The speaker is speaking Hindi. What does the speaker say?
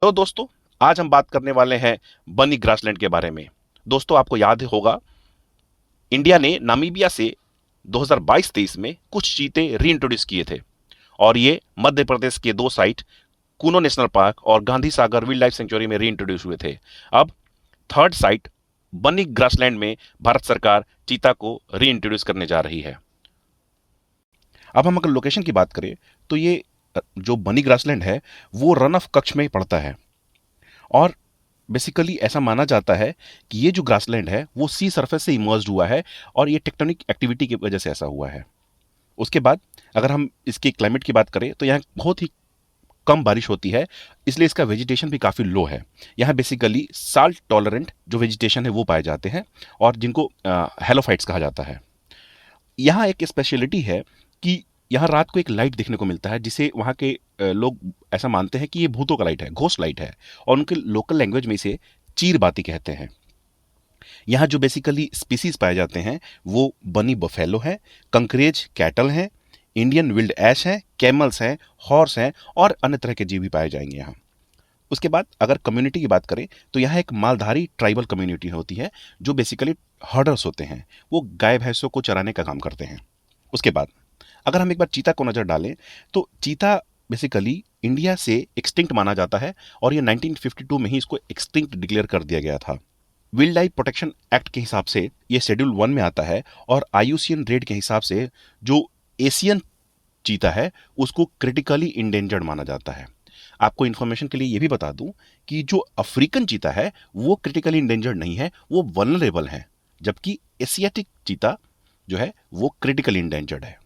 तो दोस्तों, आज हम बात करने वाले हैं बनी ग्रासलैंड के बारे में। दोस्तों, आपको याद होगा, इंडिया ने नामीबिया से 2022-23 में कुछ चीते रीइंट्रोड्यूस किए थे और ये मध्य प्रदेश के दो साइट कूनो नेशनल पार्क और Gandhi Sagar wild life sanctuary में रीइंट्रोड्यूस हुए थे। अब थर्ड साइट बनी ग्रासलैंड में भारत सरकार चीता को रीइंट्रोड्यूस करने जा रही है। अब हम अगर लोकेशन की बात करें तो ये जो बनी ग्रासलैंड है वो रन ऑफ कच्छ में पड़ता है और बेसिकली ऐसा माना जाता है कि ये जो ग्रासलैंड है वो सी सरफेस से इमर्ज्ड हुआ है और ये टेक्टोनिक एक्टिविटी की वजह से ऐसा हुआ है। उसके बाद अगर हम इसके क्लाइमेट की बात करें तो यहाँ बहुत ही कम बारिश होती है, इसलिए इसका वेजिटेशन भी काफ़ी लो है। यहाँ बेसिकली साल्ट टॉलरेंट जो वेजिटेशन है वो पाए जाते हैं और जिनको हेलोफाइट्स कहा जाता है। यहाँ एक स्पेशलिटी है कि यहाँ रात को एक लाइट देखने को मिलता है जिसे वहाँ के लोग ऐसा मानते हैं कि ये भूतों का लाइट है, घोस्ट लाइट है, और उनके लोकल लैंग्वेज में इसे चीर बाती कहते हैं। यहाँ जो बेसिकली स्पीसीज पाए जाते हैं वो बनी बफेलो है, कंकरेज कैटल हैं, इंडियन विल्ड ऐश हैं, कैमल्स हैं, हॉर्स हैं और अन्य तरह के जीव भी पाए जाएंगे यहाँ। उसके बाद अगर कम्युनिटी की बात करें तो यहाँ एक मालधारी ट्राइबल कम्युनिटी होती है जो बेसिकली हर्डर्स होते हैं, वो गाय भैंसों को चराने का काम करते हैं। उसके बाद अगर हम एक बार चीता को नज़र डालें तो चीता बेसिकली इंडिया से एक्सटिंक्ट माना जाता है और ये 1952 में ही इसको एक्सटिंक्ट डिक्लेयर कर दिया गया था। वाइल्ड लाइफ प्रोटेक्शन एक्ट के हिसाब से ये शेड्यूल 1 में आता है और IUCN रेड के हिसाब से जो एशियन चीता है उसको क्रिटिकली इंडेंजर्ड माना जाता है। आपको इन्फॉर्मेशन के लिए ये भी बता दूं कि जो अफ्रीकन चीता है वो क्रिटिकली इंडेंजर्ड नहीं है, वो वल्नरेबल है, जबकि एशियाटिक चीता जो है वो क्रिटिकली इंडेंजर्ड है।